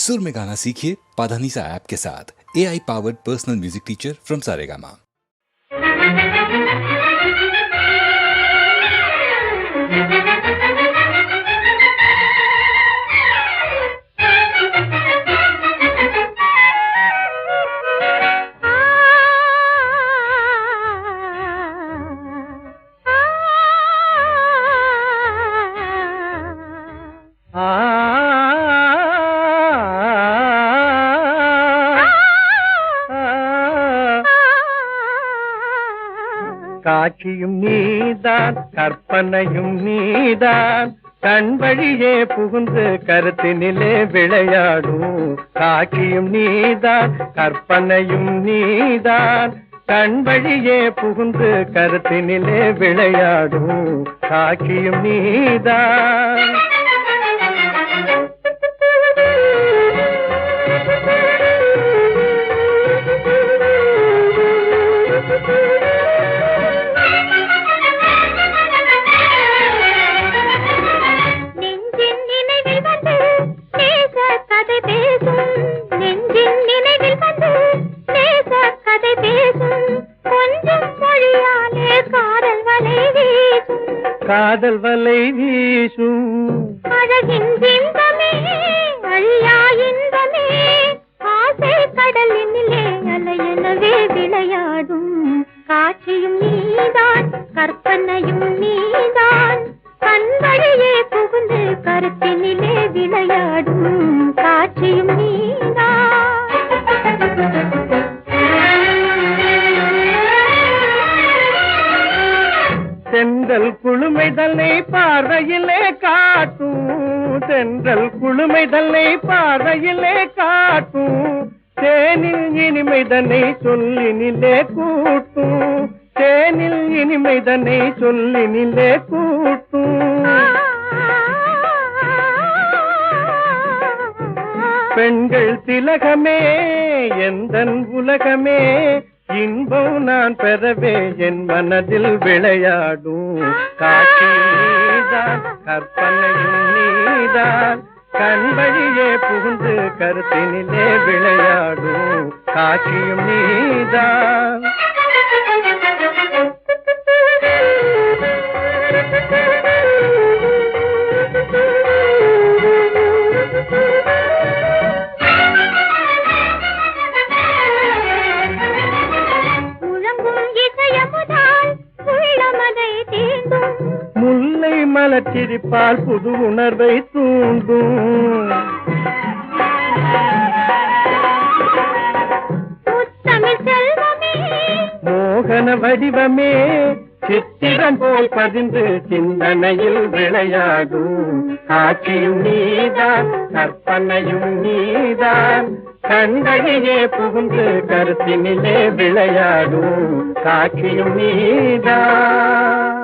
सुर में गाना सीखिए पाधानीसा ऐप के साथ। AI powered personal music teacher from Saregama. காட்சியும் நீதான் கற்பனையும் நீதான் கண் வழியே புகுந்து கருத்தினிலே விளையாடும். காட்சியும் நீதான் கற்பனையும் நீதான் கண் வழியே புகுந்து கருத்தினிலே விளையாடும். காட்சியும் நீதான். காதல் வலை வீசும் அழகின் இன்பமே அழியா இன்பமே ஆசை கடலினிலே அலையெனவே விளையாடும். காட்சியும் நீதான் கற்பனையும் நீதான் கண் வழியே புகுந்து கருத்தினிலே விளையாடும். காட்சியும் நீதான். தென்றல் குளுமைதலை பார்வையிலே காட்டும். தென்றல் குளுமைதலை பார்வையிலே காட்டும். தேனில் இனிமைதனை சொல்லினிலே கூட்டும். தேனில் இனிமைதனை சொல்லினிலே கூட்டும். பெண்கள் திலகமே எந்தன் உலகமே இன்பம் நான் பெறவே என் மனதில் விளையாடும். காட்சியும் நீதான் கற்பனையும் நீதான் கண் வழியே புகுந்து கருத்தினிலே விளையாடும். காட்சியும் நீதான். முல்லை மலர்ச்சிரிப்பால் புது உணர்வை தூண்டும். மோகன வடிவமே சித்திரம் போல் பதிந்து சிந்தனையில் விளையாடும். காட்சியும் நீதான் கற்பனையும் நீதான் கண்களிலே புகுந்து கருத்தினிலே விளையாடும். காட்சியும் நீதான்.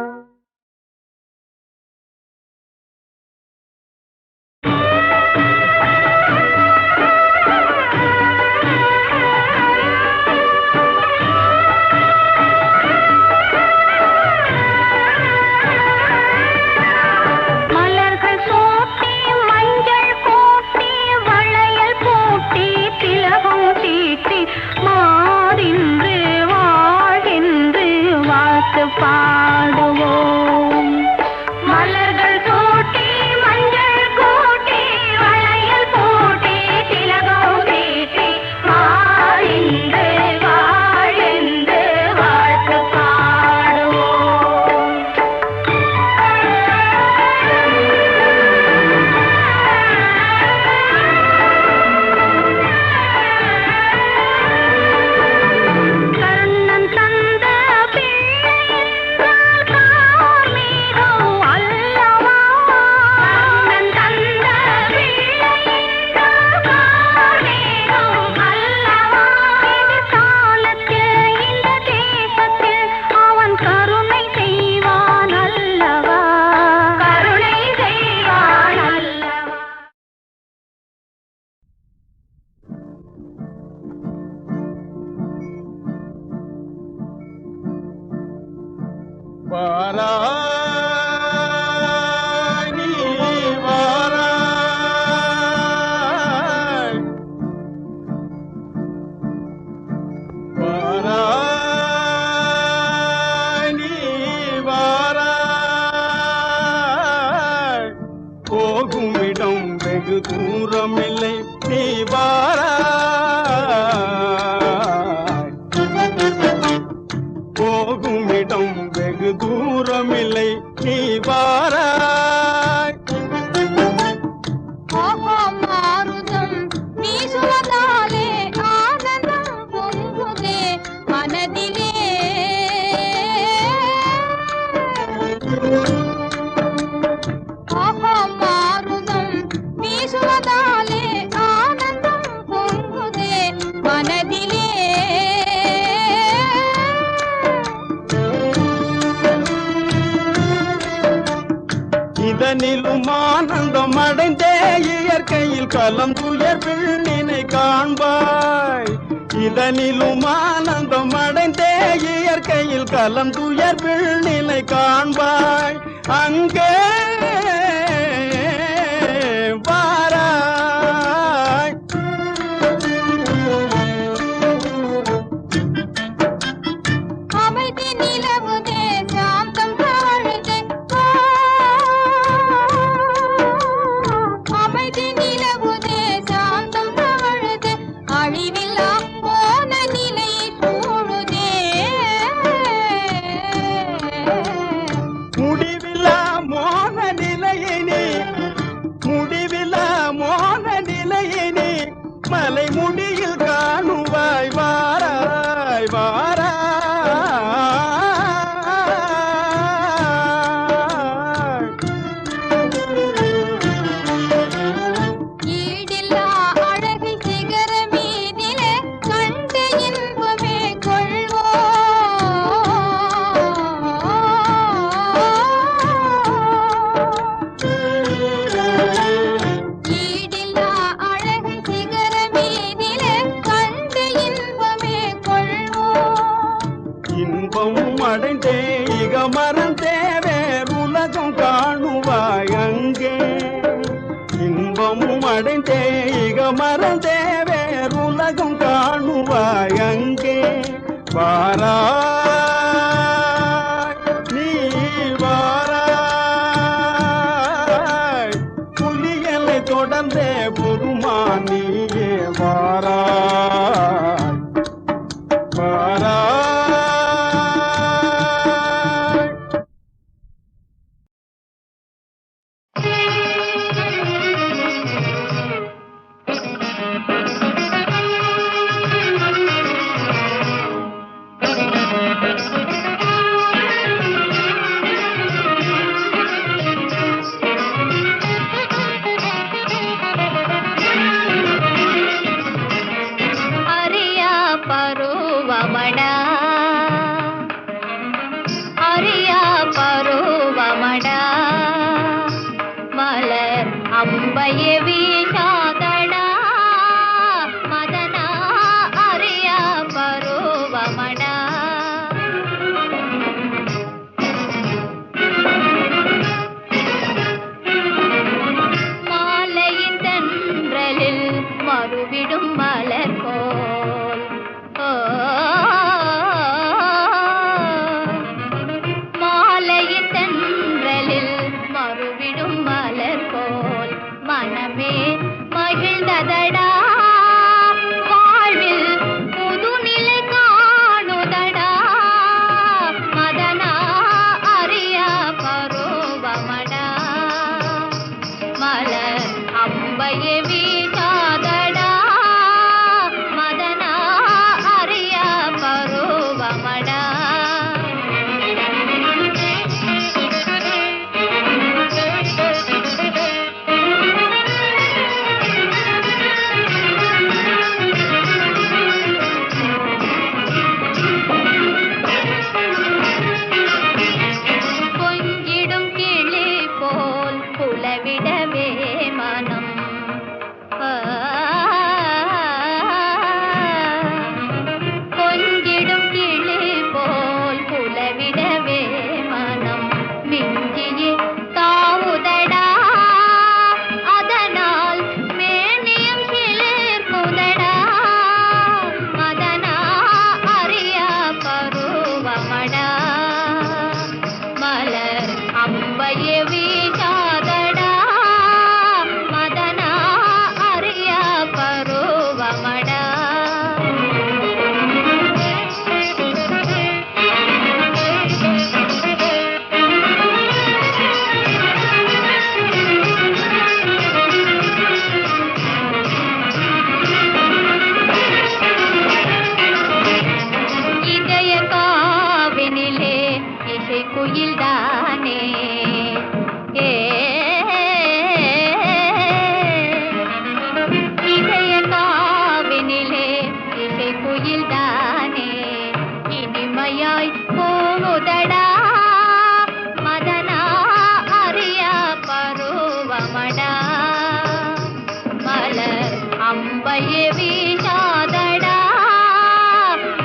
தூரமில்லை நீ வாராய். போகுமிடம் வெகு தூரமில்லை நீ வாராய். மாருதம் வீசுவதாலே ஆனந்தம் பொங்குதே மனதிலே. மாருதம் வீசுவதாலே ஆனந்தம் பொங்குதே மனதிலே. இதனிலும் ஆனந்தம் அடைந்தே இயற்கையில் கலம் துயர் பெண்ணினை காண்பாய். இதனிலும் ஆனந்தம் அடைந்தே இயற்கையில் கலம் துயர் பெண்ணினை காண்பாய். அங்கே வாராய். அமைதி நிலவுதே சாந்தம் தாழுதே. அமைதி நிலவுதே சாந்தம் தாழுதே. அழிவில்லா போன நிலை சூழுதே. முடிவில்லா மோன நிலையினி முடிவில்லா மோன நிலையினி மலை முடியில் காணுவாய். வாராய் வாராய். ஈடில்லா அழகை சிகர மீதிலே கண்டு இன்பமே கொள்வோம். ஈடில்லா அழகை சிகர மீதிலே கண்டு இன்பமே கொள்வோம். இன்பமும் அடைந்தே இக மறந்தே வேறுலகம் காணுவாய் அங்கே. இன்பமும் அடைந்தே இக மறந்தே வேறுலகம் காணுவாய் அங்கே. வாராய் நீ வாராய். புலியலை தொடர்ந்தே பொறுமானியே வாராய் வாராய். அரியா பருவமடா அரியா பருவமடா மலர் அம்பைய வீசாதடா மதனா அரியா பருவமடா. மாலையின் தென்றலில் மறுவிடும் மலர் போல் மாலையின் தென்றலில் மறுவிடும் மலர் போல் மனமே மகிழ்ந்ததடா. வாழ்வில் புதுநிலை காணுதடா மதனா அரியா பருவமடா மலர் அம்பைய வீசாதடா அம்பையே வீசாதடா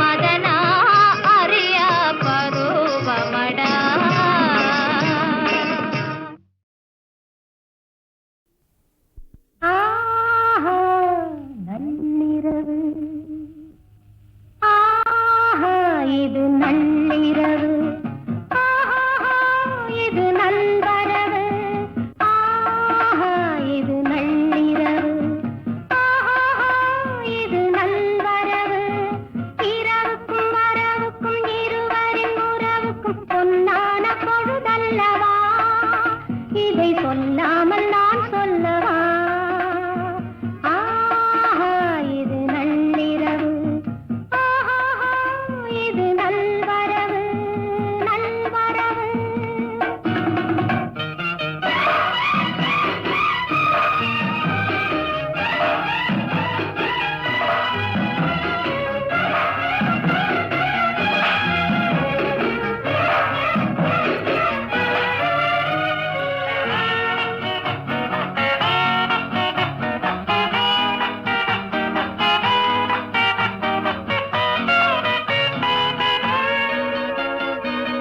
மதனா அறிய பருவமடா. ஆஹா நள்ளிரவு, ஆஹா இது நள்ளிரவு, ஆஹா இது நல்வரவு, ஆஹா இது நள்ளிரவு, ஆஹா இது நல்வரவு. இரவுக்கும் வரவுக்கும் இருவரின் உறவுக்கும் பொன்னான பொழுதல்லவா, இதை சொல்லாமல் நான் சொல்லவா. ஆஹா இது நள்ளிரவு, ஆஹா இது நல்வரவு, நல்வரவு.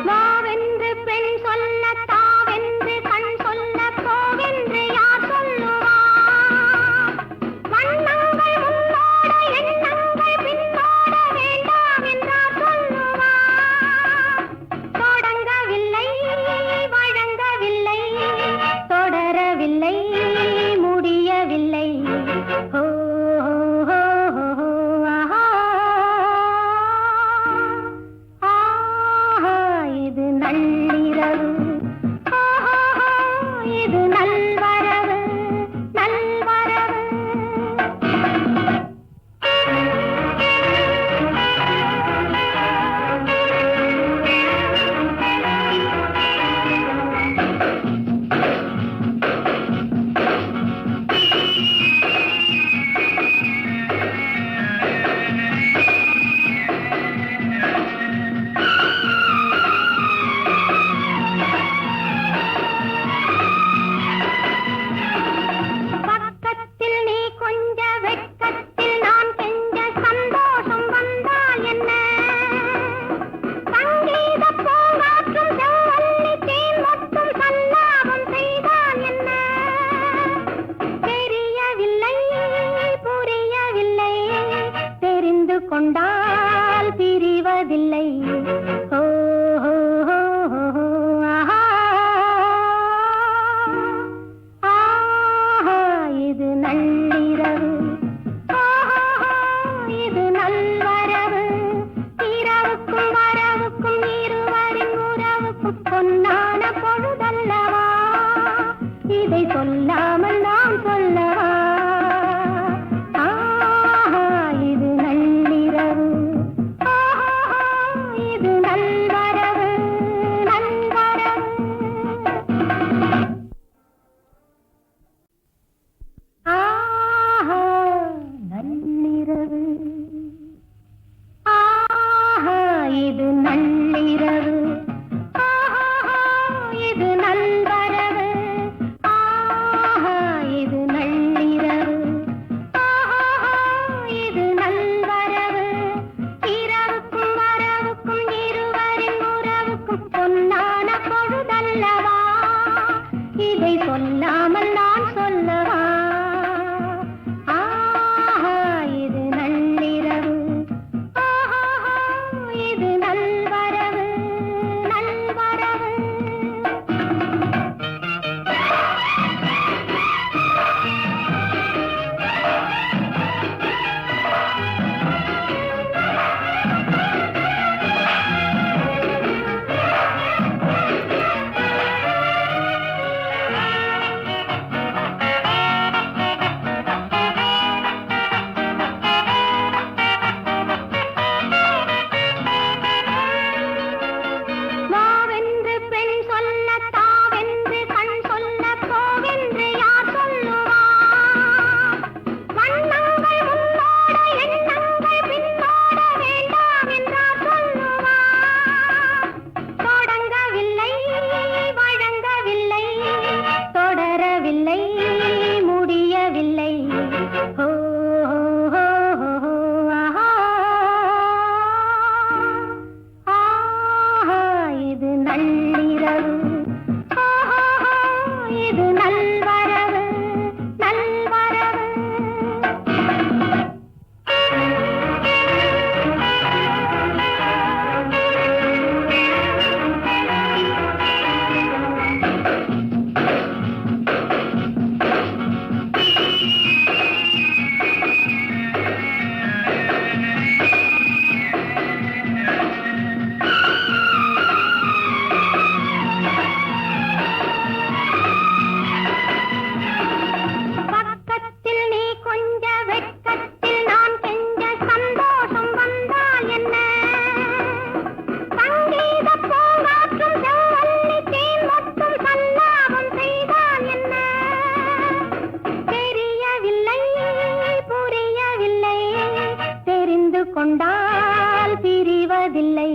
வாவென்று பெண் சொல்ல, தாவென்று கண் சொல்ல, போவென்று யார் சொல்லுவார்? வண்ணங்கள் முன்னோட எண்ணங்கள் பின்னோட வேண்டாம் என்றார் சொல்லுவார். தொடங்கவில்லை வழங்கவில்லை, தொடரவில்லை முடியவில்லை. ஓ ஆஹா இது நள்ளிரவு, ஆஹா இது நல்வரவு, நல்வரவு. பக்கத்தில் நீ கொஞ்ச, வெட்கத்தில் நான் கெஞ்ச, சந்தோஷம் வந்தால் என்ன? சங்கீத பூங்காற்றும் செவ்வல்லி தேன் மொட்டும் சல்லாபம் செய்தால் என்ன? தெரியவில்லை புரியவில்லை, தெரிந்து கொண்டால் பிரிவதில்லை. ஓ ஆஹா ஆஹா இது நள்ளிரவு, ஆஹா இது நல்வரவு. இரவுக்கும் வரவுக்கும் இருவரின் உறவுக்கும் பொன்னான பொழுதல்லவா, இதை சொல்லாமல் நான் சொல்லவா. ஆஹா இது நள்ளிரவு, ஆஹா இது நல்வரவு. கொண்டால் பிரிவதில்லை.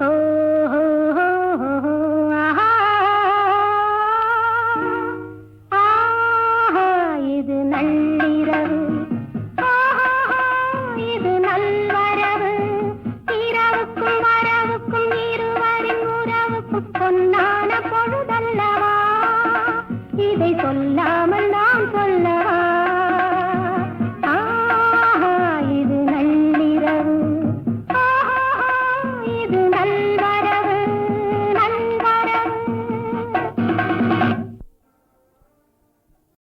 ஓ, ஓ, ஓ, ஓ, ஆஹா. ஆஹா, இது நள்ளிரவு. ஆஹா, இது நல்வரவு. இரவுக்கும் வரவுக்கும் இருவரின் உறவுக்கும் பொன்னான பொழுதல்லவா. இதை சொல்ல